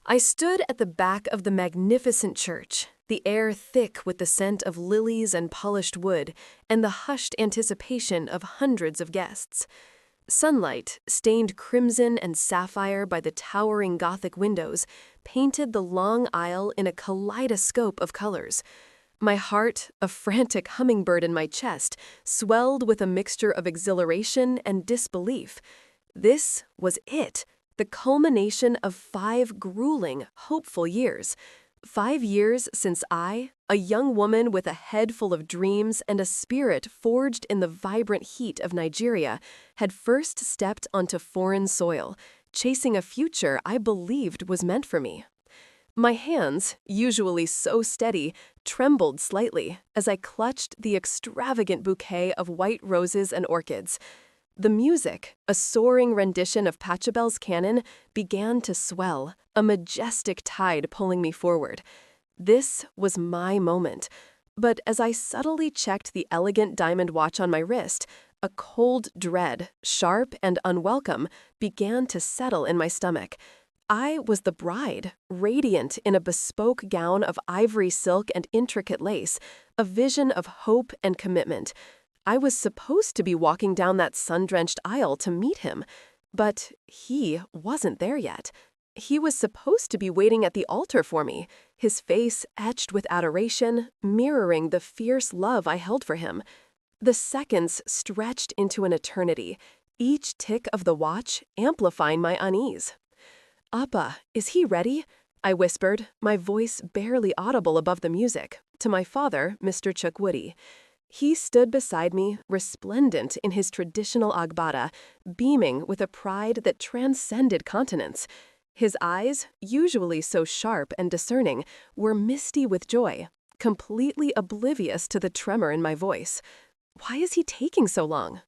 I stood at the back of the magnificent church, the air thick with the scent of lilies and polished wood, and the hushed anticipation of hundreds of guests. Sunlight, stained crimson and sapphire by the towering Gothic windows, painted the long aisle in a kaleidoscope of colors. My heart, a frantic hummingbird in my chest, swelled with a mixture of exhilaration and disbelief. This was it. The culmination of 5 grueling, hopeful years. 5 years since I, a young woman with a head full of dreams and a spirit forged in the vibrant heat of Nigeria, had first stepped onto foreign soil, chasing a future I believed was meant for me. My hands, usually so steady, trembled slightly as I clutched the extravagant bouquet of white roses and orchids. The music, a soaring rendition of Pachelbel's canon, began to swell, a majestic tide pulling me forward. This was my moment. But as I subtly checked the elegant diamond watch on my wrist, a cold dread, sharp and unwelcome, began to settle in my stomach. I was the bride, radiant in a bespoke gown of ivory silk and intricate lace, a vision of hope and commitment. I was supposed to be walking down that sun-drenched aisle to meet him, but he wasn't there yet. He was supposed to be waiting at the altar for me, his face etched with adoration, mirroring the fierce love I held for him. The seconds stretched into an eternity, each tick of the watch amplifying my unease. "Appa, is he ready?" I whispered, my voice barely audible above the music, to my father, Mr. Chukwudi. He stood beside me, resplendent in his traditional agbada, beaming with a pride that transcended continents. His eyes, usually so sharp and discerning, were misty with joy, completely oblivious to the tremor in my voice. Why is he taking so long?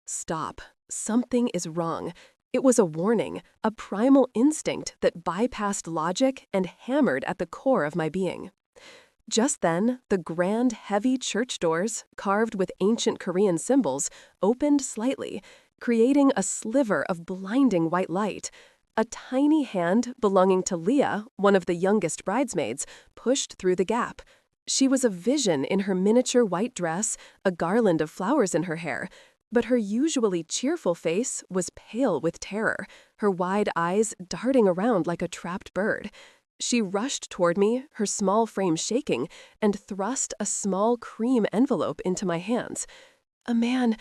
Stop. Something is wrong. It was a warning, a primal instinct that bypassed logic and hammered at the core of my being. Just then, the grand, heavy church doors, carved with ancient Korean symbols, opened slightly, creating a sliver of blinding white light. A tiny hand belonging to Leah, one of the youngest bridesmaids, pushed through the gap. She was a vision in her miniature white dress, a garland of flowers in her hair, but her usually cheerful face was pale with terror, her wide eyes darting around like a trapped bird. She rushed toward me, her small frame shaking, and thrust a small cream envelope into my hands. A man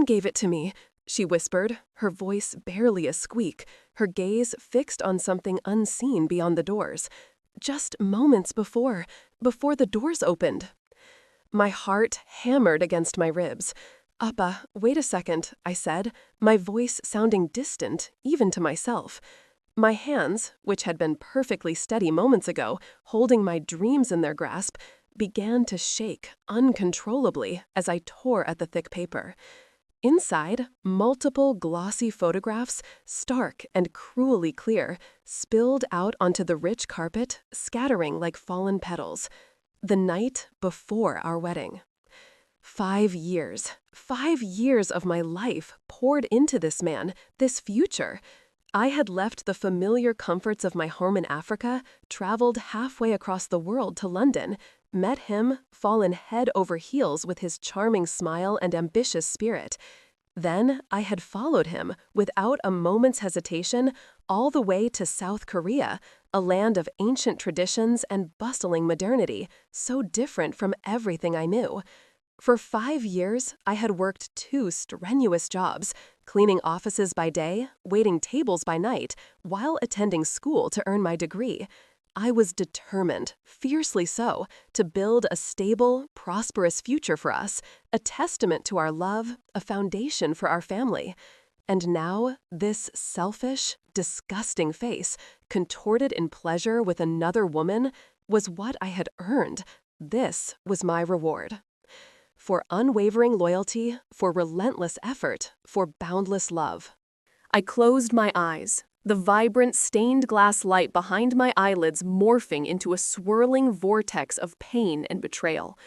gave it to me," she whispered, her voice barely a squeak, her gaze fixed on something unseen beyond the doors. "Just moments before the doors opened." My heart hammered against my ribs. "Appa, wait a second," I said, my voice sounding distant, even to myself. My hands, which had been perfectly steady moments ago, holding my dreams in their grasp, began to shake uncontrollably as I tore at the thick paper. Inside, multiple glossy photographs, stark and cruelly clear, spilled out onto the rich carpet, scattering like fallen petals. The night before our wedding. 5 years. 5 years of my life poured into this man, this future. I had left the familiar comforts of my home in Africa, traveled halfway across the world to London, met him, fallen head over heels with his charming smile and ambitious spirit. Then I had followed him, without a moment's hesitation, all the way to South Korea, a land of ancient traditions and bustling modernity, so different from everything I knew. For 5 years, I had worked 2 strenuous jobs, cleaning offices by day, waiting tables by night, while attending school to earn my degree. I was determined, fiercely so, to build a stable, prosperous future for us, a testament to our love, a foundation for our family. And now, this selfish, disgusting face, contorted in pleasure with another woman, was what I had earned. This was my reward. For unwavering loyalty, for relentless effort, for boundless love. I closed my eyes, the vibrant stained glass light behind my eyelids morphing into a swirling vortex of pain and betrayal.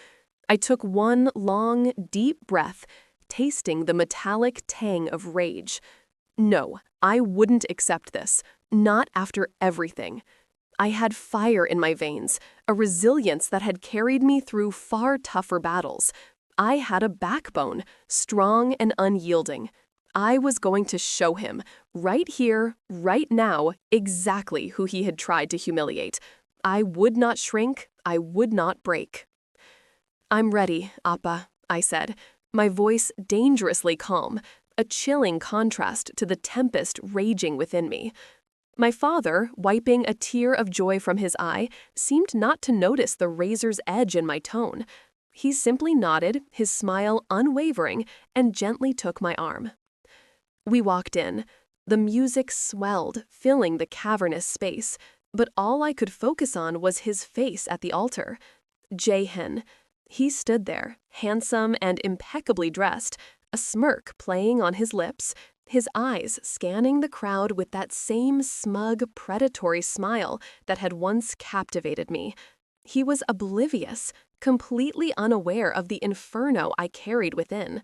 I took one long, deep breath, tasting the metallic tang of rage. No, I wouldn't accept this. Not after everything. I had fire in my veins, a resilience that had carried me through far tougher battles. I had a backbone, strong and unyielding. I was going to show him, right here, right now, exactly who he had tried to humiliate. I would not shrink, I would not break. "I'm ready, Appa," I said, my voice dangerously calm, a chilling contrast to the tempest raging within me. My father, wiping a tear of joy from his eye, seemed not to notice the razor's edge in my tone. He simply nodded, his smile unwavering, and gently took my arm. We walked in. The music swelled, filling the cavernous space, but all I could focus on was his face at the altar. Jaehin. He stood there, handsome and impeccably dressed, a smirk playing on his lips, his eyes scanning the crowd with that same smug, predatory smile that had once captivated me. He was oblivious, completely unaware of the inferno I carried within.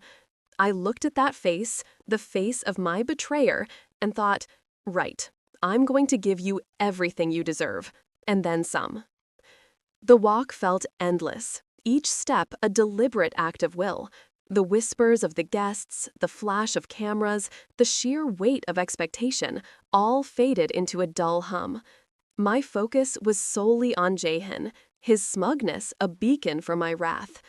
I looked at that face, the face of my betrayer, and thought, right, I'm going to give you everything you deserve, and then some. The walk felt endless, each step a deliberate act of will. The whispers of the guests, the flash of cameras, the sheer weight of expectation, all faded into a dull hum. My focus was solely on Jaehin, his smugness a beacon for my wrath.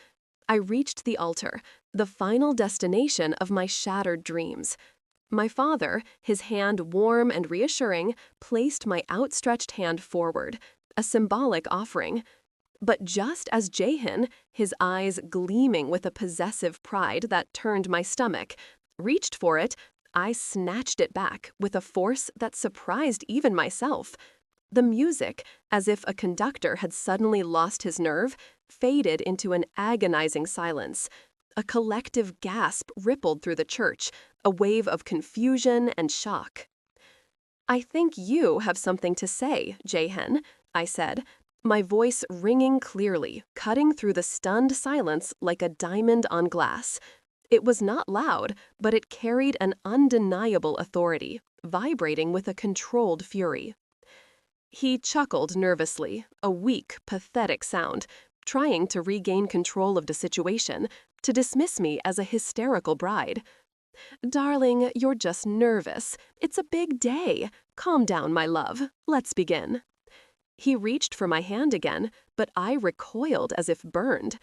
I reached the altar, the final destination of my shattered dreams. My father, his hand warm and reassuring, placed my outstretched hand forward, a symbolic offering. But just as Jaehin, his eyes gleaming with a possessive pride that turned my stomach, reached for it, I snatched it back with a force that surprised even myself. The music, as if a conductor had suddenly lost his nerve, faded into an agonizing silence. A collective gasp rippled through the church, a wave of confusion and shock. "I think you have something to say, Jaehin," I said, my voice ringing clearly, cutting through the stunned silence like a diamond on glass. It was not loud, but it carried an undeniable authority, vibrating with a controlled fury. He chuckled nervously, a weak, pathetic sound, trying to regain control of the situation, to dismiss me as a hysterical bride. "Darling, you're just nervous. It's a big day. Calm down, my love. Let's begin." He reached for my hand again, but I recoiled as if burned.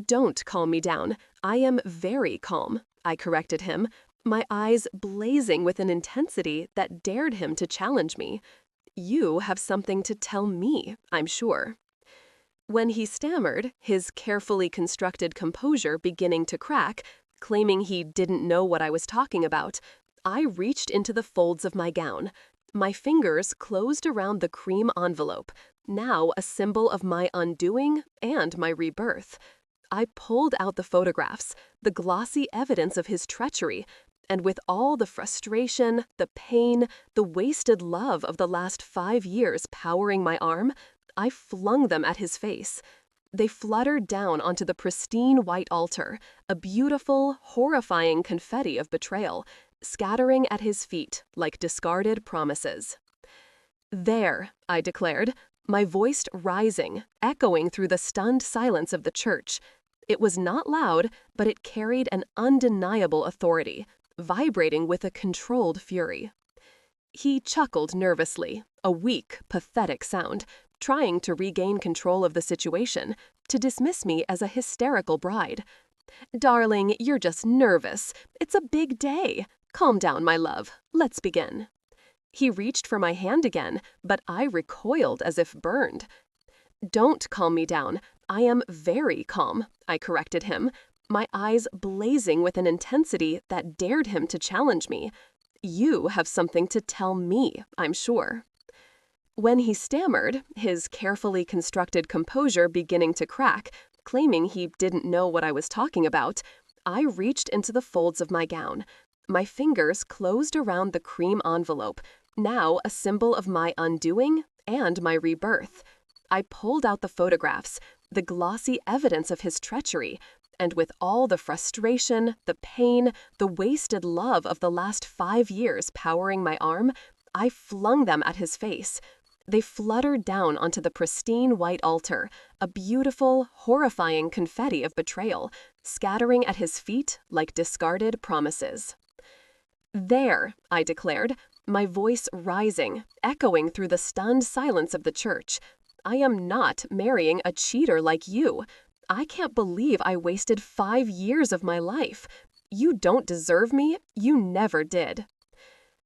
"Don't calm me down. I am very calm," I corrected him, my eyes blazing with an intensity that dared him to challenge me. "You have something to tell me, I'm sure." When he stammered, his carefully constructed composure beginning to crack, claiming he didn't know what I was talking about, I reached into the folds of my gown. My fingers closed around the cream envelope, now a symbol of my undoing and my rebirth. I pulled out the photographs, the glossy evidence of his treachery, and with all the frustration, the pain, the wasted love of the last 5 years powering my arm, I flung them at his face. They fluttered down onto the pristine white altar, a beautiful, horrifying confetti of betrayal, scattering at his feet like discarded promises. "There," I declared, my voice rising, echoing through the stunned silence of the church. It was not loud, but it carried an undeniable authority, vibrating with a controlled fury. He chuckled nervously, a weak, pathetic sound, trying to regain control of the situation, to dismiss me as a hysterical bride. "Darling, you're just nervous. It's a big day. Calm down, my love. Let's begin." He reached for my hand again, but I recoiled as if burned. "Don't calm me down. I am very calm," I corrected him, my eyes blazing with an intensity that dared him to challenge me. "You have something to tell me, I'm sure." When he stammered, his carefully constructed composure beginning to crack, claiming he didn't know what I was talking about, I reached into the folds of my gown. My fingers closed around the cream envelope, now a symbol of my undoing and my rebirth. I pulled out the photographs, the glossy evidence of his treachery, and with all the frustration, the pain, the wasted love of the last 5 years powering my arm, I flung them at his face. They fluttered down onto the pristine white altar, a beautiful, horrifying confetti of betrayal, scattering at his feet like discarded promises. "There," I declared, my voice rising, echoing through the stunned silence of the church. "I am not marrying a cheater like you. I can't believe I wasted 5 years of my life. You don't deserve me. You never did."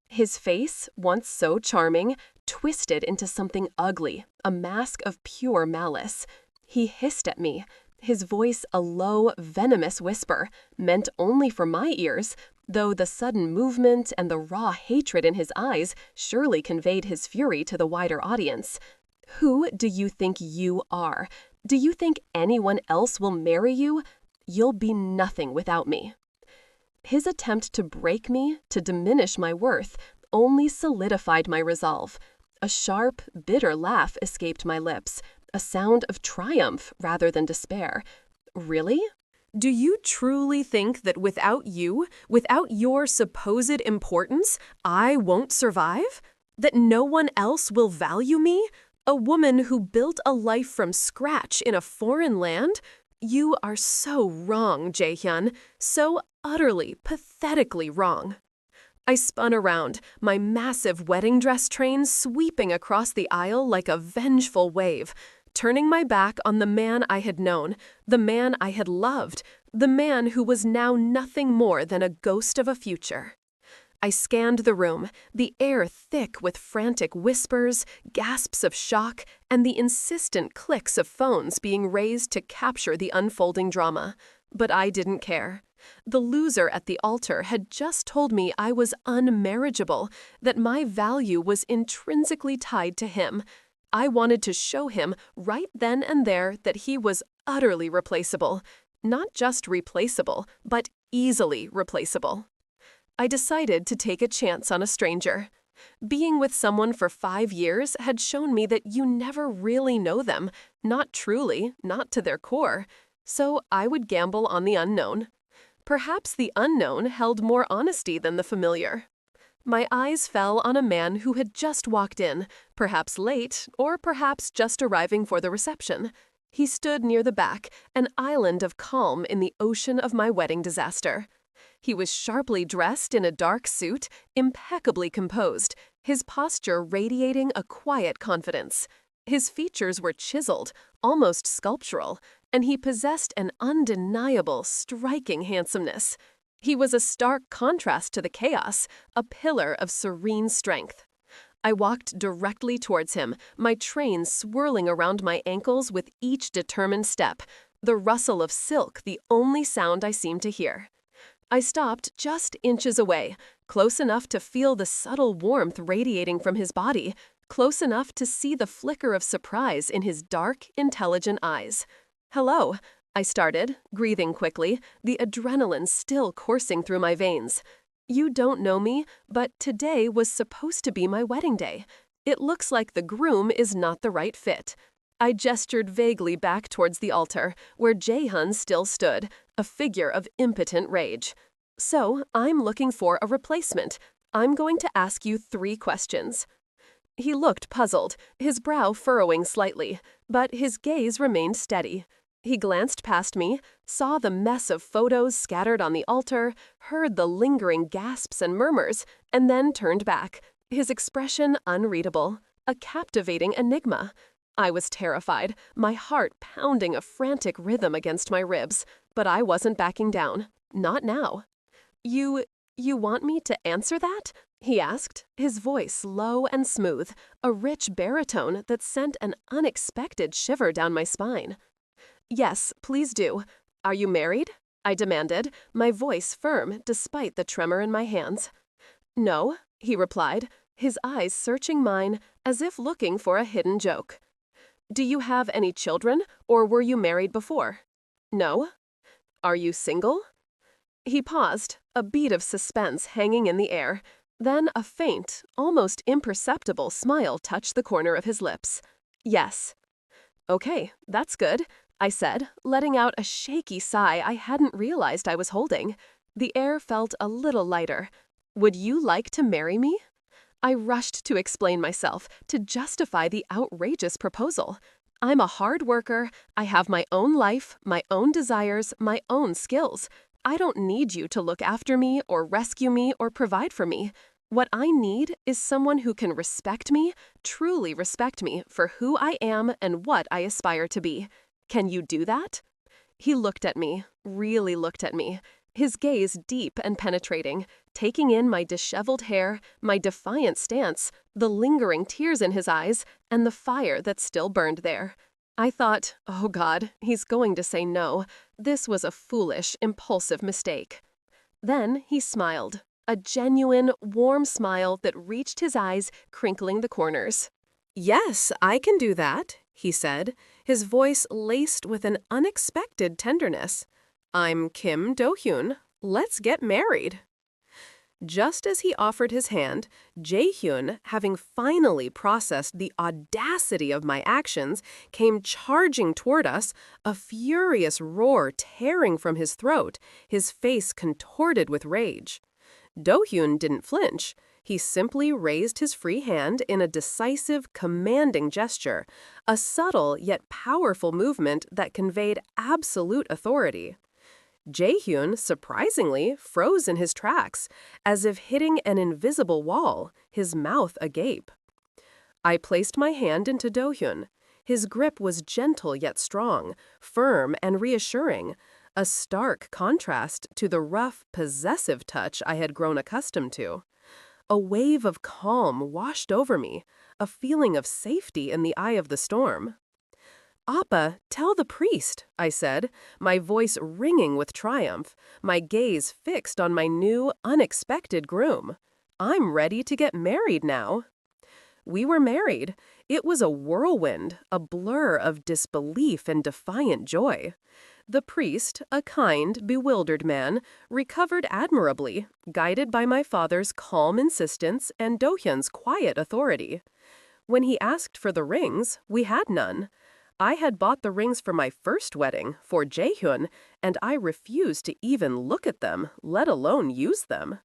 His face, once so charming, twisted into something ugly, a mask of pure malice. He hissed at me, his voice a low, venomous whisper, meant only for my ears, though the sudden movement and the raw hatred in his eyes surely conveyed his fury to the wider audience. "Who do you think you are? Do you think anyone else will marry you? You'll be nothing without me." His attempt to break me, to diminish my worth, only solidified my resolve. A sharp, bitter laugh escaped my lips, a sound of triumph rather than despair. "Really? Do you truly think that without you, without your supposed importance, I won't survive? That no one else will value me? A woman who built a life from scratch in a foreign land? You are so wrong, Jae-hyun, so utterly, pathetically wrong." I spun around, my massive wedding dress train sweeping across the aisle like a vengeful wave, turning my back on the man I had known, the man I had loved, the man who was now nothing more than a ghost of a future. I scanned the room, the air thick with frantic whispers, gasps of shock, and the insistent clicks of phones being raised to capture the unfolding drama. But I didn't care. The loser at the altar had just told me I was unmarriageable, that my value was intrinsically tied to him. I wanted to show him right then and there that he was utterly replaceable. Not just replaceable, but easily replaceable. I decided to take a chance on a stranger. Being with someone for 5 years had shown me that you never really know them, not truly, not to their core. So I would gamble on the unknown. Perhaps the unknown held more honesty than the familiar. My eyes fell on a man who had just walked in, perhaps late, or perhaps just arriving for the reception. He stood near the back, an island of calm in the ocean of my wedding disaster. He was sharply dressed in a dark suit, impeccably composed, his posture radiating a quiet confidence. His features were chiseled, almost sculptural, and he possessed an undeniable, striking handsomeness. He was a stark contrast to the chaos, a pillar of serene strength. I walked directly towards him, my train swirling around my ankles with each determined step, the rustle of silk the only sound I seemed to hear. I stopped just inches away, close enough to feel the subtle warmth radiating from his body, close enough to see the flicker of surprise in his dark, intelligent eyes. "Hello," I started, breathing quickly, the adrenaline still coursing through my veins. "You don't know me, but today was supposed to be my wedding day. It looks like the groom is not the right fit." I gestured vaguely back towards the altar, where Jae-hyun still stood, a figure of impotent rage. "So, I'm looking for a replacement. I'm going to ask you 3 questions." He looked puzzled, his brow furrowing slightly, but his gaze remained steady. He glanced past me, saw the mess of photos scattered on the altar, heard the lingering gasps and murmurs, and then turned back, his expression unreadable, a captivating enigma. I was terrified, my heart pounding a frantic rhythm against my ribs, but I wasn't backing down. Not now. You want me to answer that?" he asked, his voice low and smooth, a rich baritone that sent an unexpected shiver down my spine. "Yes, please do. Are you married?" I demanded, my voice firm despite the tremor in my hands. "No," he replied, his eyes searching mine as if looking for a hidden joke. "Do you have any children, or were you married before?" "No." "Are you single?" He paused, a beat of suspense hanging in the air. Then a faint, almost imperceptible smile touched the corner of his lips. "Yes." "Okay, that's good," I said, letting out a shaky sigh I hadn't realized I was holding. The air felt a little lighter. "Would you like to marry me?" I rushed to explain myself, to justify the outrageous proposal. I'm a hard worker. I have my own life, my own desires, my own skills. I don't need you to look after me or rescue me or provide for me. What I need is someone who can respect me, truly respect me for who I am and what I aspire to be. Can you do that? He looked at me, really looked at me, his gaze deep and penetrating, taking in my disheveled hair, my defiant stance, the lingering tears in his eyes, and the fire that still burned there. I thought, oh God, he's going to say no. This was a foolish, impulsive mistake. Then he smiled, a genuine, warm smile that reached his eyes, crinkling the corners. "Yes, I can do that," he said, his voice laced with an unexpected tenderness. "I'm Kim Do-hyun. Let's get married." Just as he offered his hand, Jae-hyun, having finally processed the audacity of my actions, came charging toward us, a furious roar tearing from his throat, his face contorted with rage. Do-hyun didn't flinch. He simply raised his free hand in a decisive, commanding gesture, a subtle yet powerful movement that conveyed absolute authority. Jae-hyun, surprisingly, froze in his tracks, as if hitting an invisible wall, his mouth agape. I placed my hand into Do-hyun. His grip was gentle yet strong, firm and reassuring, a stark contrast to the rough, possessive touch I had grown accustomed to. A wave of calm washed over me, a feeling of safety in the eye of the storm. "Appa, tell the priest," I said, my voice ringing with triumph, my gaze fixed on my new, unexpected groom. "I'm ready to get married now." We were married. It was a whirlwind, a blur of disbelief and defiant joy. The priest, a kind, bewildered man, recovered admirably, guided by my father's calm insistence and Do-hyun's quiet authority. When he asked for the rings, we had none. I had bought the rings for my first wedding, for Jae-hyun, and I refused to even look at them, let alone use them.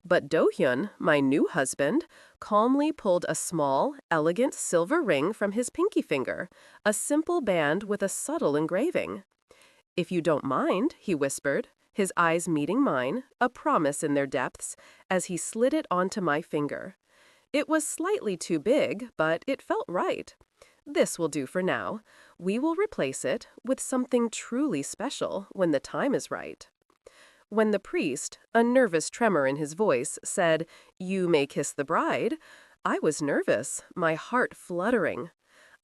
But Do-hyun, my new husband, calmly pulled a small, elegant silver ring from his pinky finger, a simple band with a subtle engraving. "If you don't mind," he whispered, his eyes meeting mine, a promise in their depths, as he slid it onto my finger. It was slightly too big, but it felt right. "This will do for now. We will replace it with something truly special when the time is right." When the priest, a nervous tremor in his voice, said, "You may kiss the bride," I was nervous, my heart fluttering.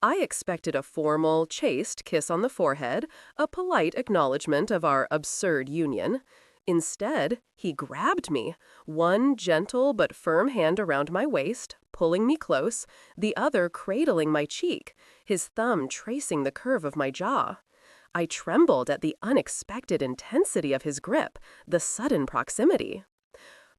I expected a formal, chaste kiss on the forehead, a polite acknowledgement of our absurd union. Instead, he grabbed me, one gentle but firm hand around my waist, pulling me close, the other cradling my cheek, his thumb tracing the curve of my jaw. I trembled at the unexpected intensity of his grip, the sudden proximity.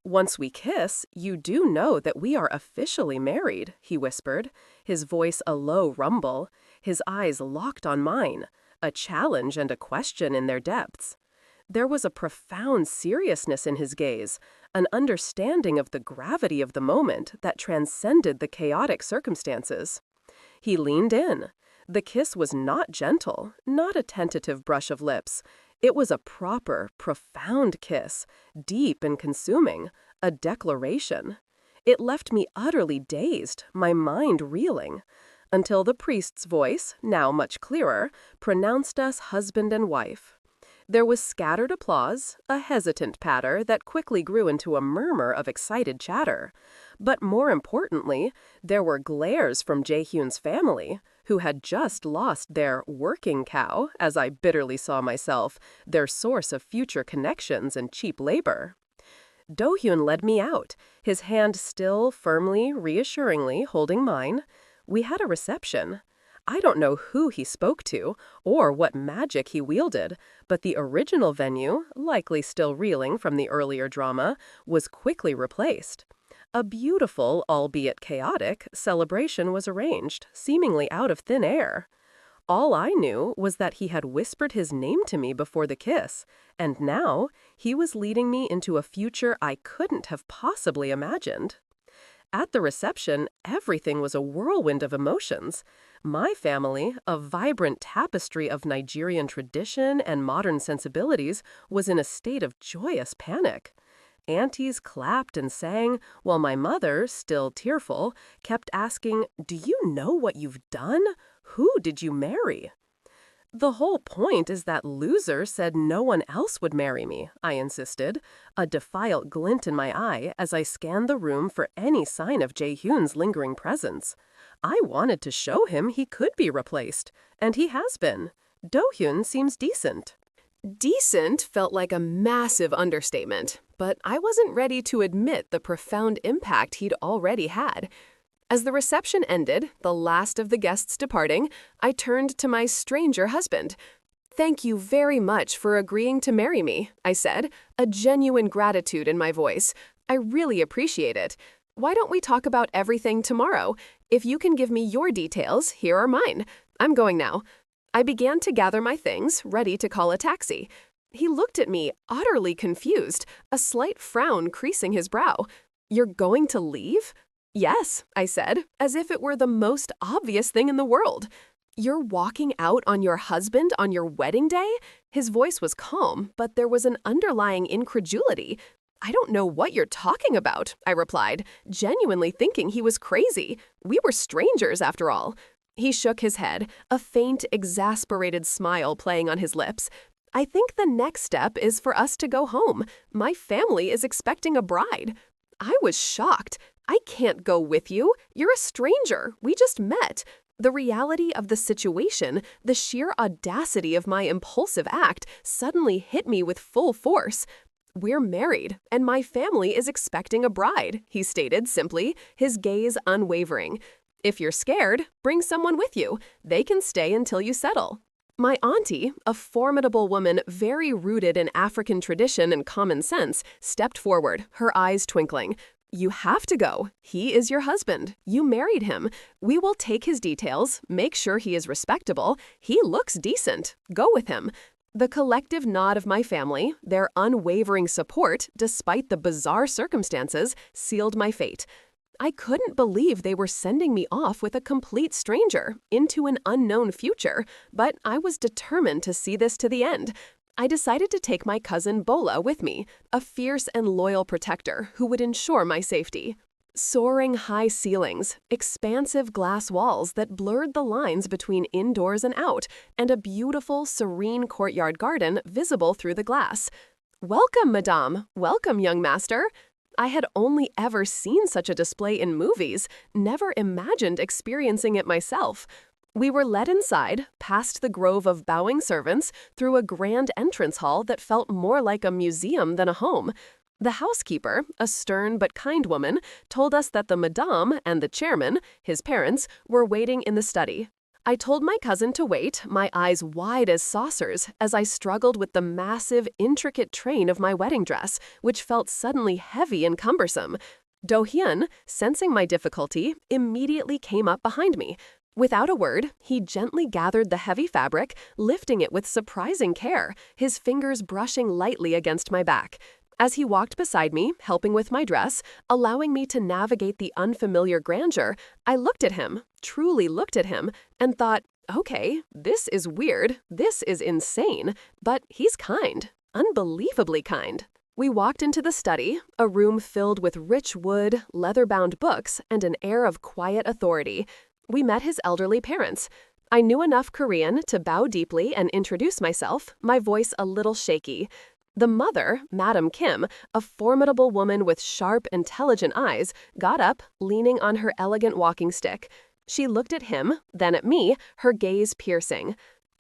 "Once we kiss, you do know that we are officially married," he whispered, his voice a low rumble, his eyes locked on mine, a challenge and a question in their depths. There was a profound seriousness in his gaze, an understanding of the gravity of the moment that transcended the chaotic circumstances. He leaned in. The kiss was not gentle, not a tentative brush of lips. It was a proper, profound kiss, deep and consuming, a declaration. It left me utterly dazed, my mind reeling, until the priest's voice, now much clearer, pronounced us husband and wife. There was scattered applause, a hesitant patter that quickly grew into a murmur of excited chatter. But more importantly, there were glares from Jae-hyun's family, who had just lost their working cow, as I bitterly saw myself, their source of future connections and cheap labor. Do-hyun led me out, his hand still firmly, reassuringly holding mine. We had a reception. I don't know who he spoke to or what magic he wielded, but the original venue, likely still reeling from the earlier drama, was quickly replaced. A beautiful, albeit chaotic, celebration was arranged, seemingly out of thin air. All I knew was that he had whispered his name to me before the kiss, and now he was leading me into a future I couldn't have possibly imagined. At the reception, everything was a whirlwind of emotions. My family, a vibrant tapestry of Nigerian tradition and modern sensibilities, was in a state of joyous panic. Aunties clapped and sang, while my mother, still tearful, kept asking, "Do you know what you've done? Who did you marry?" "The whole point is that loser said no one else would marry me," I insisted, a defiant glint in my eye as I scanned the room for any sign of Jae-hyun's lingering presence. I wanted to show him he could be replaced, and he has been. Do-hyun seems decent. Decent felt like a massive understatement, but I wasn't ready to admit the profound impact he'd already had. As the reception ended, the last of the guests departing, I turned to my stranger husband. "Thank you very much for agreeing to marry me," I said, a genuine gratitude in my voice. "I really appreciate it. Why don't we talk about everything tomorrow? If you can give me your details, here are mine. I'm going now." I began to gather my things, ready to call a taxi. He looked at me, utterly confused, a slight frown creasing his brow. "You're going to leave?" "Yes," I said, as if it were the most obvious thing in the world. "You're walking out on your husband on your wedding day?" His voice was calm, but there was an underlying incredulity. "I don't know what you're talking about," I replied, genuinely thinking he was crazy. We were strangers, after all. He shook his head, a faint, exasperated smile playing on his lips. "I think the next step is for us to go home. My family is expecting a bride." I was shocked. "I can't go with you. You're a stranger. We just met." The reality of the situation, the sheer audacity of my impulsive act, suddenly hit me with full force. "We're married, and my family is expecting a bride," he stated simply, his gaze unwavering. "If you're scared, bring someone with you. They can stay until you settle." My auntie, a formidable woman very rooted in African tradition and common sense, stepped forward, her eyes twinkling. "You have to go. He is your husband. You married him. We will take his details, make sure he is respectable. He looks decent. Go with him." The collective nod of my family, their unwavering support, despite the bizarre circumstances, sealed my fate. I couldn't believe they were sending me off with a complete stranger into an unknown future, but I was determined to see this to the end. I decided to take my cousin Bola with me, a fierce and loyal protector who would ensure my safety. Soaring high ceilings, expansive glass walls that blurred the lines between indoors and out, and a beautiful, serene courtyard garden visible through the glass. "Welcome, madame. Welcome, young master." I had only ever seen such a display in movies, never imagined experiencing it myself. We were led inside, past the grove of bowing servants, through a grand entrance hall that felt more like a museum than a home. The housekeeper, a stern but kind woman, told us that the madame and the chairman, his parents, were waiting in the study. I told my cousin to wait, my eyes wide as saucers, as I struggled with the massive, intricate train of my wedding dress, which felt suddenly heavy and cumbersome. Do-hyun, sensing my difficulty, immediately came up behind me. Without a word, he gently gathered the heavy fabric, lifting it with surprising care, his fingers brushing lightly against my back. As he walked beside me, helping with my dress, allowing me to navigate the unfamiliar grandeur, I looked at him, truly looked at him, and thought, okay, this is weird, this is insane, but he's kind, unbelievably kind. We walked into the study, a room filled with rich wood, leather-bound books, and an air of quiet authority. We met his elderly parents. I knew enough Korean to bow deeply and introduce myself, my voice a little shaky. The mother, Madam Kim, a formidable woman with sharp, intelligent eyes, got up, leaning on her elegant walking stick. She looked at him, then at me, her gaze piercing.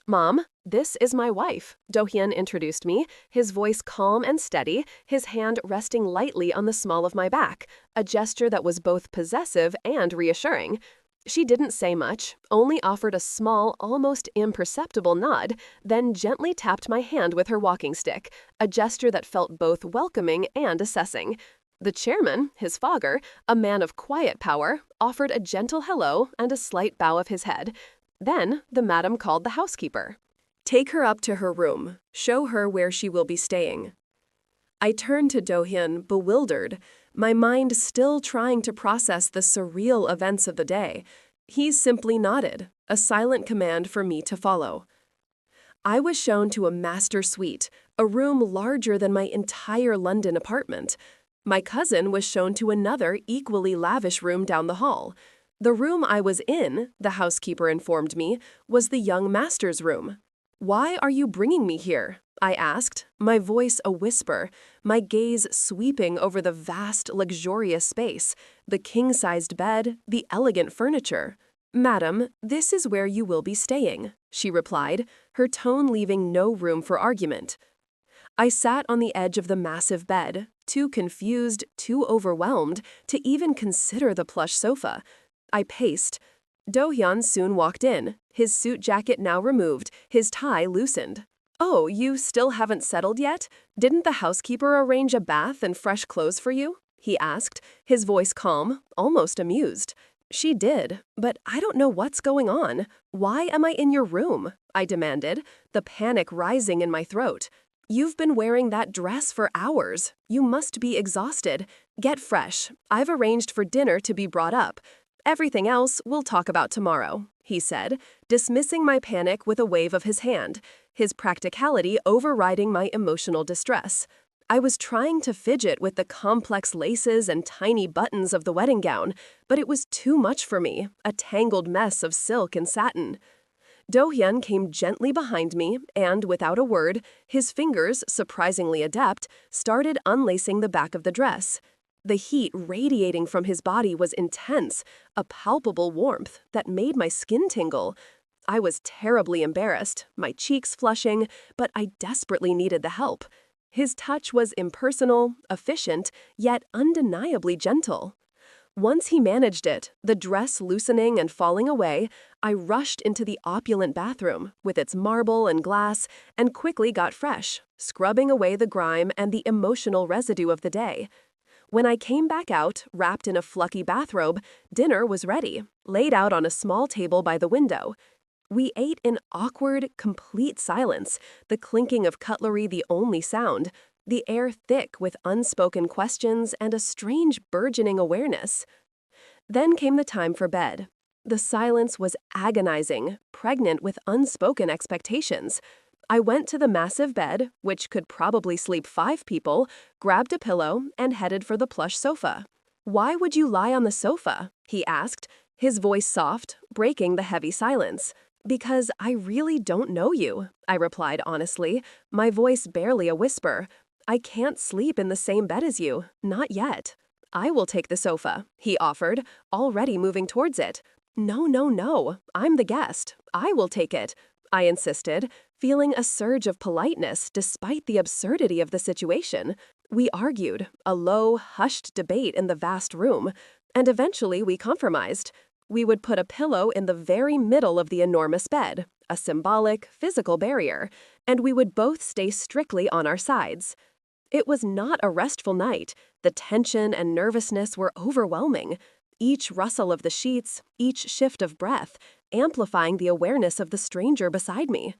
"Mom, this is my wife," Do-hyun introduced me, his voice calm and steady, his hand resting lightly on the small of my back, a gesture that was both possessive and reassuring. She didn't say much, only offered a small, almost imperceptible nod, then gently tapped my hand with her walking stick, a gesture that felt both welcoming and assessing. The chairman, his fogger, a man of quiet power, offered a gentle hello and a slight bow of his head. Then the madam called the housekeeper. "Take her up to her room. Show her where she will be staying." I turned to Do-hyun, bewildered. my mind still trying to process the surreal events of the day. He simply nodded, a silent command for me to follow. I was shown to a master suite, a room larger than my entire London apartment. My cousin was shown to another equally lavish room down the hall. The room I was in, the housekeeper informed me, was the young master's room. "Why are you bringing me here?" I asked, my voice a whisper, my gaze sweeping over the vast, luxurious space, the king-sized bed, the elegant furniture. "Madam, this is where you will be staying," she replied, her tone leaving no room for argument. I sat on the edge of the massive bed, too confused, too overwhelmed to even consider the plush sofa. I paced. Do-hyun soon walked in, his suit jacket now removed, his tie loosened. "Oh, you still haven't settled yet? Didn't the housekeeper arrange a bath and fresh clothes for you?" he asked, his voice calm, almost amused. "She did, but I don't know what's going on. Why am I in your room?" I demanded, the panic rising in my throat. "You've been wearing that dress for hours. You must be exhausted. Get fresh. I've arranged for dinner to be brought up. Everything else we'll talk about tomorrow," he said, dismissing my panic with a wave of his hand, his practicality overriding my emotional distress. I was trying to fidget with the complex laces and tiny buttons of the wedding gown, but it was too much for me, a tangled mess of silk and satin. Do-hyun came gently behind me and, without a word, his fingers, surprisingly adept, started unlacing the back of the dress. The heat radiating from his body was intense, a palpable warmth that made my skin tingle. I was terribly embarrassed, my cheeks flushing, but I desperately needed the help. His touch was impersonal, efficient, yet undeniably gentle. Once he managed it, the dress loosening and falling away, I rushed into the opulent bathroom, with its marble and glass, and quickly got fresh, scrubbing away the grime and the emotional residue of the day. When I came back out, wrapped in a fluffy bathrobe, dinner was ready, laid out on a small table by the window. We ate in awkward, complete silence, the clinking of cutlery the only sound, the air thick with unspoken questions and a strange burgeoning awareness. Then came the time for bed. The silence was agonizing, pregnant with unspoken expectations. I went to the massive bed, which could probably sleep 5 people, grabbed a pillow, and headed for the plush sofa. "Why would you lie on the sofa?" he asked, his voice soft, breaking the heavy silence. "Because I really don't know you," I replied honestly, my voice barely a whisper. "I can't sleep in the same bed as you, not yet." "I will take the sofa," he offered, already moving towards it. "No, no, no, I'm the guest. I will take it," I insisted, feeling a surge of politeness despite the absurdity of the situation. We argued, a low, hushed debate in the vast room, and eventually we compromised. We would put a pillow in the very middle of the enormous bed, a symbolic, physical barrier, and we would both stay strictly on our sides. It was not a restful night. The tension and nervousness were overwhelming. Each rustle of the sheets, each shift of breath, amplifying the awareness of the stranger beside me.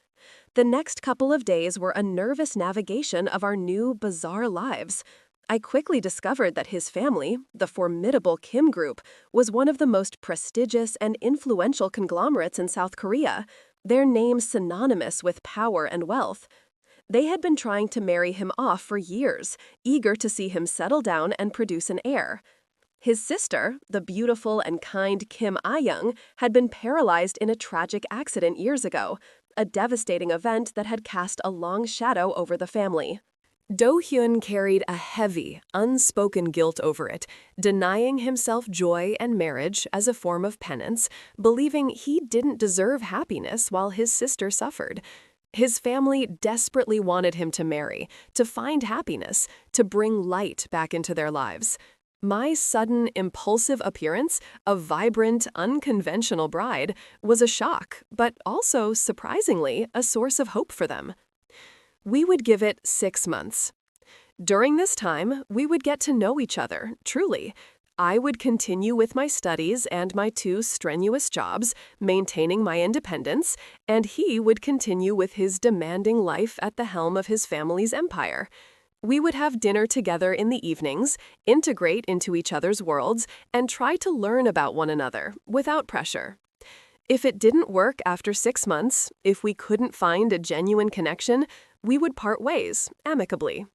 The next couple of days were a nervous navigation of our new, bizarre lives. I quickly discovered that his family, the formidable Kim Group, was one of the most prestigious and influential conglomerates in South Korea, their name synonymous with power and wealth. They had been trying to marry him off for years, eager to see him settle down and produce an heir. His sister, the beautiful and kind Kim Ah-young, had been paralyzed in a tragic accident years ago, a devastating event that had cast a long shadow over the family. Do-hyun carried a heavy, unspoken guilt over it, denying himself joy and marriage as a form of penance, believing he didn't deserve happiness while his sister suffered. His family desperately wanted him to marry, to find happiness, to bring light back into their lives. My sudden, impulsive appearance, a vibrant, unconventional bride, was a shock, but also, surprisingly, a source of hope for them. We would give it 6 months. During this time, we would get to know each other, truly. I would continue with my studies and my 2 strenuous jobs, maintaining my independence, and he would continue with his demanding life at the helm of his family's empire. We would have dinner together in the evenings, integrate into each other's worlds, and try to learn about one another without pressure. If it didn't work after 6 months, if we couldn't find a genuine connection, we would part ways, amicably.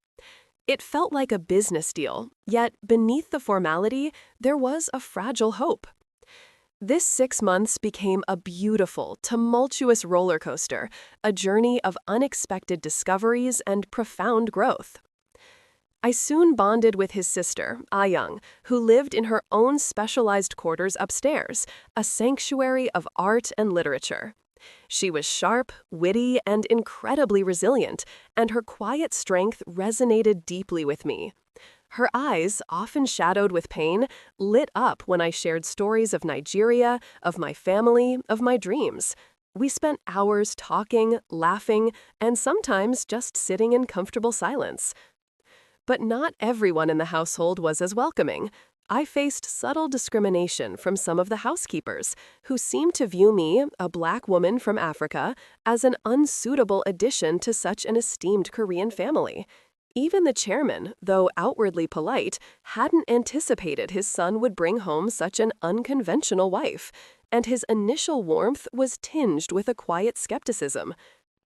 It felt like a business deal, yet beneath the formality, there was a fragile hope. This 6 months became a beautiful, tumultuous roller coaster, a journey of unexpected discoveries and profound growth. I soon bonded with his sister, Ayang, who lived in her own specialized quarters upstairs, a sanctuary of art and literature. She was sharp, witty, and incredibly resilient, and her quiet strength resonated deeply with me. Her eyes, often shadowed with pain, lit up when I shared stories of Nigeria, of my family, of my dreams. We spent hours talking, laughing, and sometimes just sitting in comfortable silence. But not everyone in the household was as welcoming. I faced subtle discrimination from some of the housekeepers, who seemed to view me, a black woman from Africa, as an unsuitable addition to such an esteemed Korean family. Even the chairman, though outwardly polite, hadn't anticipated his son would bring home such an unconventional wife, and his initial warmth was tinged with a quiet skepticism.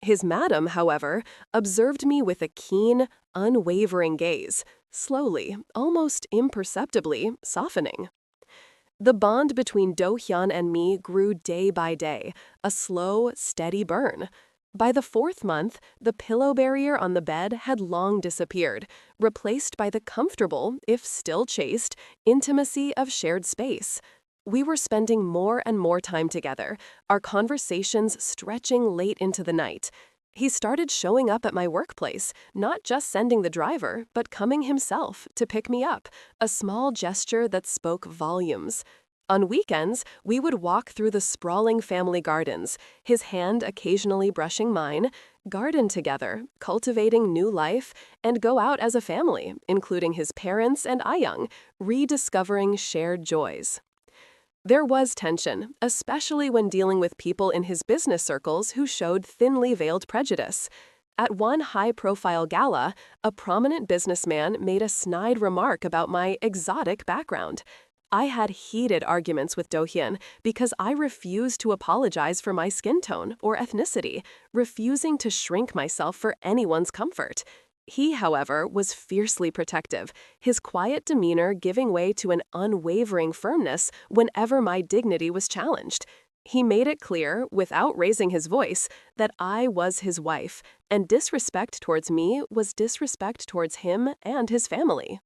His madam, however, observed me with a keen, unwavering gaze, slowly, almost imperceptibly, softening. The bond between Do-hyun and me grew day by day, a slow, steady burn. By the 4th month, the pillow barrier on the bed had long disappeared, replaced by the comfortable, if still chaste, intimacy of shared space. We were spending more and more time together, our conversations stretching late into the night. He started showing up at my workplace, not just sending the driver, but coming himself to pick me up, a small gesture that spoke volumes. On weekends, we would walk through the sprawling family gardens, his hand occasionally brushing mine, garden together, cultivating new life, and go out as a family, including his parents and Ayang, rediscovering shared joys. There was tension, especially when dealing with people in his business circles who showed thinly veiled prejudice. At one high-profile gala, a prominent businessman made a snide remark about my exotic background. I had heated arguments with Do-hyun because I refused to apologize for my skin tone or ethnicity, refusing to shrink myself for anyone's comfort. He, however, was fiercely protective, his quiet demeanor giving way to an unwavering firmness whenever my dignity was challenged. He made it clear, without raising his voice, that I was his wife, and disrespect towards me was disrespect towards him and his family.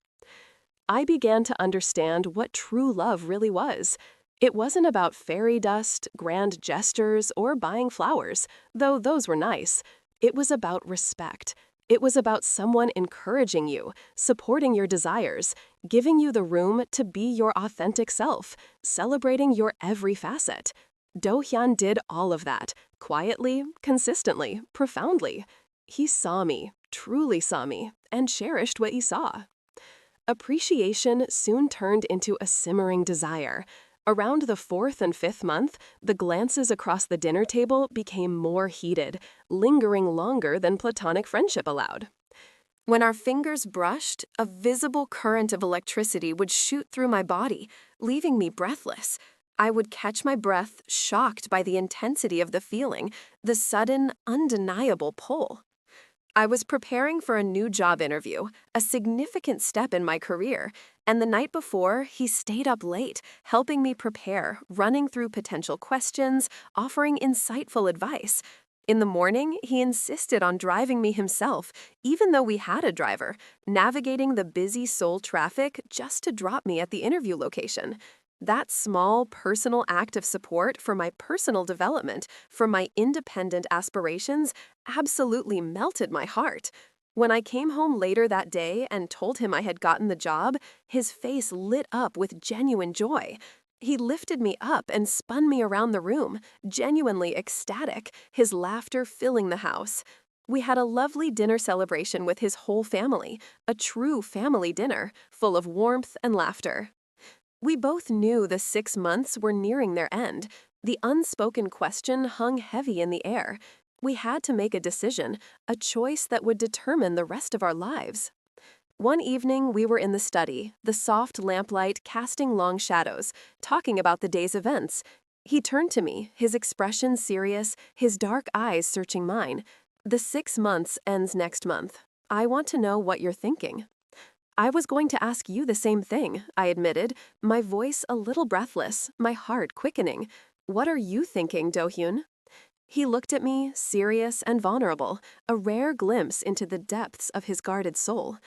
I began to understand what true love really was. It wasn't about fairy dust, grand gestures, or buying flowers, though those were nice. It was about respect. It was about someone encouraging you, supporting your desires, giving you the room to be your authentic self, celebrating your every facet. Do-hyun did all of that, quietly, consistently, profoundly. He saw me, truly saw me, and cherished what he saw. Appreciation soon turned into a simmering desire. Around the 4th and 5th month, the glances across the dinner table became more heated, lingering longer than platonic friendship allowed. When our fingers brushed, a visible current of electricity would shoot through my body, leaving me breathless. I would catch my breath, shocked by the intensity of the feeling, the sudden, undeniable pull. I was preparing for a new job interview, a significant step in my career, and the night before, he stayed up late, helping me prepare, running through potential questions, offering insightful advice. In the morning, he insisted on driving me himself, even though we had a driver, navigating the busy Seoul traffic just to drop me at the interview location. That small, personal act of support for my personal development, for my independent aspirations, absolutely melted my heart. When I came home later that day and told him I had gotten the job, his face lit up with genuine joy. He lifted me up and spun me around the room, genuinely ecstatic, his laughter filling the house. We had a lovely dinner celebration with his whole family, a true family dinner, full of warmth and laughter. We both knew the 6 months were nearing their end. The unspoken question hung heavy in the air. We had to make a decision, a choice that would determine the rest of our lives. One evening, we were in the study, the soft lamplight casting long shadows, talking about the day's events. He turned to me, his expression serious, his dark eyes searching mine. The 6 months ends next month. I want to know what you're thinking. I was going to ask you the same thing, I admitted, my voice a little breathless, my heart quickening. What are you thinking, Do-hyun? He looked at me, serious and vulnerable, a rare glimpse into the depths of his guarded soul.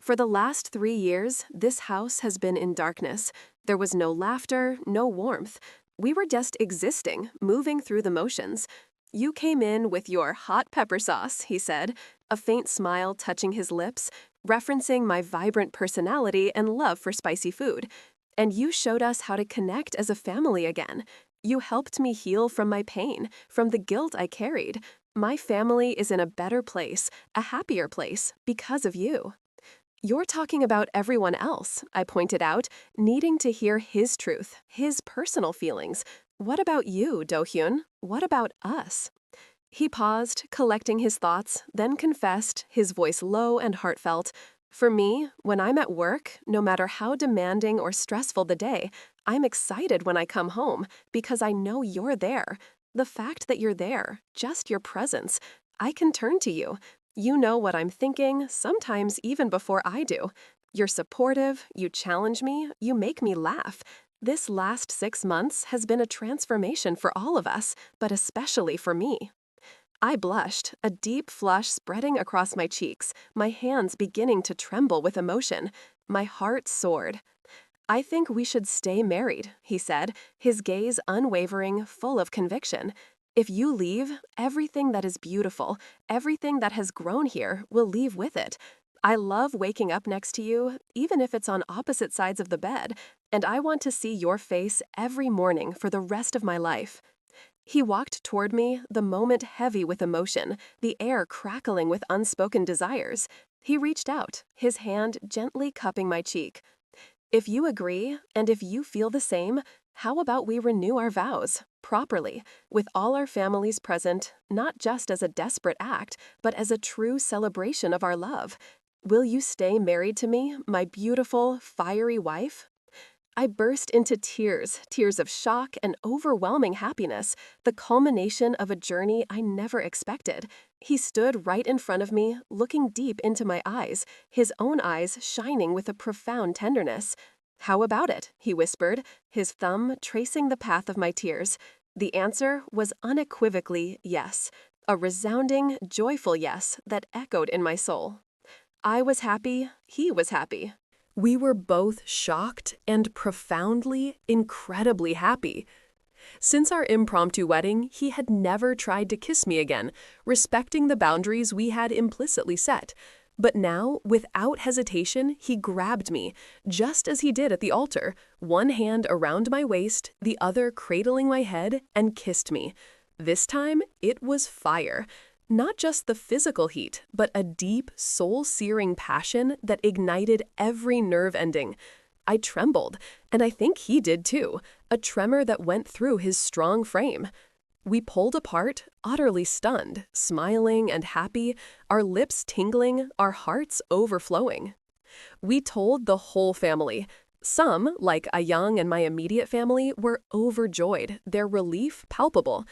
For the last 3 years, this house has been in darkness. There was no laughter, no warmth. We were just existing, moving through the motions. You came in with your hot pepper sauce, he said, a faint smile touching his lips, referencing my vibrant personality and love for spicy food. And you showed us how to connect as a family again. You helped me heal from my pain, from the guilt I carried. My family is in a better place, a happier place, because of you. You're talking about everyone else, I pointed out, needing to hear his truth, his personal feelings. What about you, Do-hyun? What about us? He paused, collecting his thoughts, then confessed, his voice low and heartfelt. For me, when I'm at work, no matter how demanding or stressful the day, I'm excited when I come home because I know you're there. The fact that you're there, just your presence, I can turn to you. You know what I'm thinking, sometimes even before I do. You're supportive, you challenge me, you make me laugh. This last 6 months has been a transformation for all of us, but especially for me. I blushed, a deep flush spreading across my cheeks, my hands beginning to tremble with emotion. My heart soared. I think we should stay married, he said, his gaze unwavering, full of conviction. If you leave, everything that is beautiful, everything that has grown here will leave with it. I love waking up next to you, even if it's on opposite sides of the bed, and I want to see your face every morning for the rest of my life. He walked toward me, the moment heavy with emotion, the air crackling with unspoken desires. He reached out, his hand gently cupping my cheek. If you agree, and if you feel the same, how about we renew our vows, properly, with all our families present, not just as a desperate act, but as a true celebration of our love? Will you stay married to me, my beautiful, fiery wife? I burst into tears, tears of shock and overwhelming happiness, the culmination of a journey I never expected. He stood right in front of me, looking deep into my eyes, his own eyes shining with a profound tenderness. How about it? He whispered, his thumb tracing the path of my tears. The answer was unequivocally yes, a resounding, joyful yes that echoed in my soul. I was happy, he was happy. We were both shocked and profoundly, incredibly happy. Since our impromptu wedding, he had never tried to kiss me again, respecting the boundaries we had implicitly set. But now, without hesitation, he grabbed me, just as he did at the altar, one hand around my waist, the other cradling my head, and kissed me. This time, it was fire. Not just the physical heat, but a deep, soul-searing passion that ignited every nerve ending. I trembled, and I think he did too, a tremor that went through his strong frame. We pulled apart, utterly stunned, smiling and happy, our lips tingling, our hearts overflowing. We told the whole family. Some, like Ayang and my immediate family, were overjoyed, their relief palpable.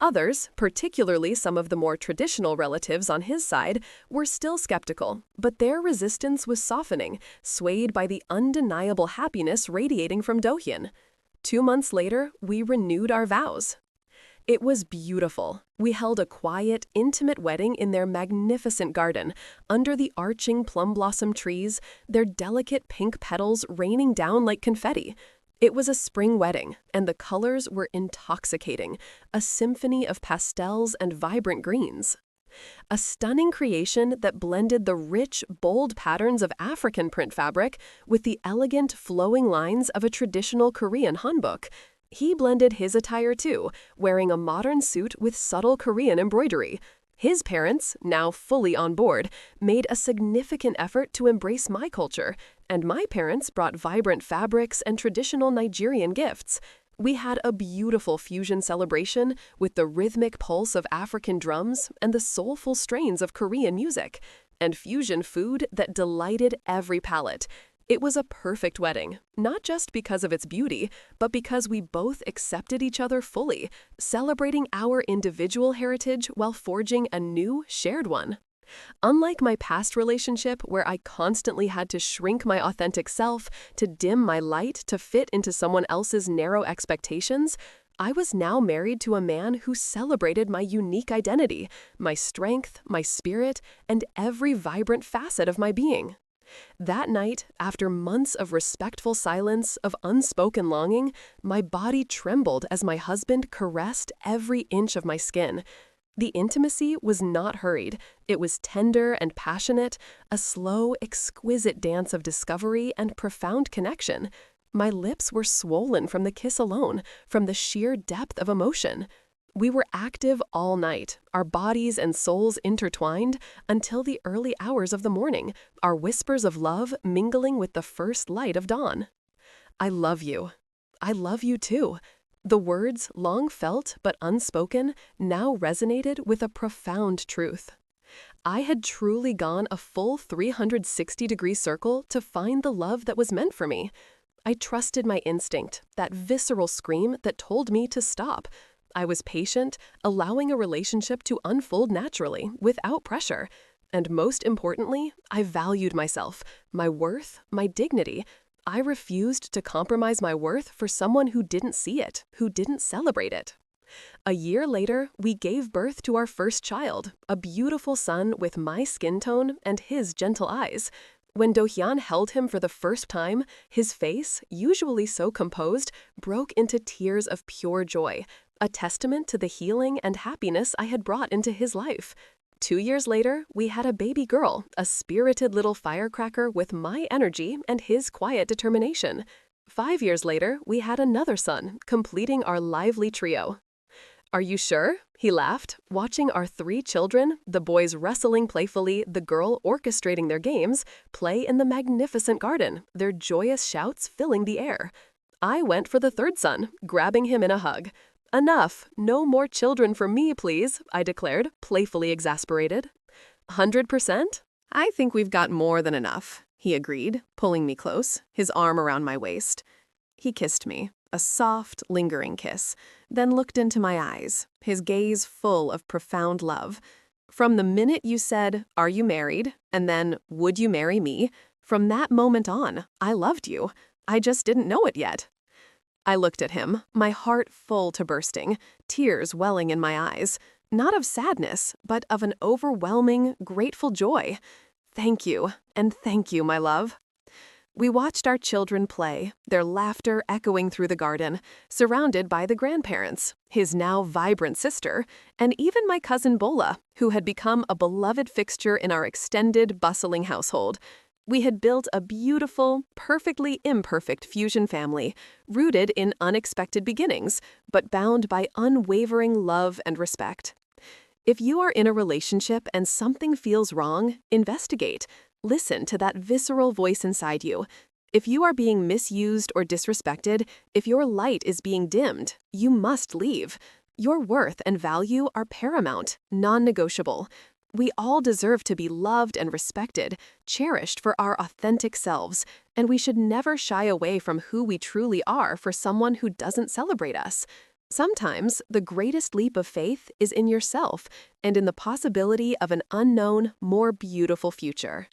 Others, particularly some of the more traditional relatives on his side, were still skeptical, but their resistance was softening, swayed by the undeniable happiness radiating from Do-hyun. 2 months later, we renewed our vows. It was beautiful. We held a quiet, intimate wedding in their magnificent garden, under the arching plum blossom trees, their delicate pink petals raining down like confetti. It was a spring wedding, and the colors were intoxicating, a symphony of pastels and vibrant greens. A stunning creation that blended the rich, bold patterns of African print fabric with the elegant, flowing lines of a traditional Korean hanbok. He blended his attire too, wearing a modern suit with subtle Korean embroidery. His parents, now fully on board, made a significant effort to embrace my culture, and my parents brought vibrant fabrics and traditional Nigerian gifts. We had a beautiful fusion celebration with the rhythmic pulse of African drums and the soulful strains of Korean music. and fusion food that delighted every palate. It was a perfect wedding, not just because of its beauty, but because we both accepted each other fully, celebrating our individual heritage while forging a new, shared one. Unlike my past relationship, where I constantly had to shrink my authentic self, to dim my light to fit into someone else's narrow expectations, I was now married to a man who celebrated my unique identity, my strength, my spirit, and every vibrant facet of my being. That night, after months of respectful silence, of unspoken longing, my body trembled as my husband caressed every inch of my skin. The intimacy was not hurried. It was tender and passionate, a slow, exquisite dance of discovery and profound connection. My lips were swollen from the kiss alone, from the sheer depth of emotion. We were active all night, our bodies and souls intertwined until the early hours of the morning, our whispers of love mingling with the first light of dawn. I love you. I love you too. The words, long felt but unspoken, now resonated with a profound truth. I had truly gone a full 360-degree circle to find the love that was meant for me. I trusted my instinct, that visceral scream that told me to stop. I was patient, allowing a relationship to unfold naturally, without pressure. And most importantly, I valued myself, my worth, my dignity. I refused to compromise my worth for someone who didn't see it, who didn't celebrate it. A year later, we gave birth to our first child, a beautiful son with my skin tone and his gentle eyes. When Do-hyun held him for the first time, his face, usually so composed, broke into tears of pure joy, a testament to the healing and happiness I had brought into his life. 2 years later, we had a baby girl, a spirited little firecracker with my energy and his quiet determination. 5 years later, we had another son, completing our lively trio. Are you sure? He laughed, watching our 3 children, the boys wrestling playfully, the girl orchestrating their games, play in the magnificent garden, their joyous shouts filling the air. I went for the 3rd son, grabbing him in a hug. Enough, no more children for me, please, I declared, playfully exasperated. 100%? I think we've got more than enough, he agreed, pulling me close, his arm around my waist. He kissed me, a soft, lingering kiss, then looked into my eyes, his gaze full of profound love. From the minute you said, "Are you married?" and then, "Would you marry me?" from that moment on, I loved you. I just didn't know it yet. I looked at him, my heart full to bursting, tears welling in my eyes, not of sadness, but of an overwhelming, grateful joy. Thank you, and thank you, my love. We watched our children play, their laughter echoing through the garden, surrounded by the grandparents, his now vibrant sister, and even my cousin Bola, who had become a beloved fixture in our extended, bustling household. We had built a beautiful, perfectly imperfect fusion family, rooted in unexpected beginnings, but bound by unwavering love and respect. If you are in a relationship and something feels wrong, investigate. Listen to that visceral voice inside you. If you are being misused or disrespected, if your light is being dimmed, you must leave. Your worth and value are paramount, non-negotiable. We all deserve to be loved and respected, cherished for our authentic selves, and we should never shy away from who we truly are for someone who doesn't celebrate us. Sometimes, the greatest leap of faith is in yourself and in the possibility of an unknown, more beautiful future.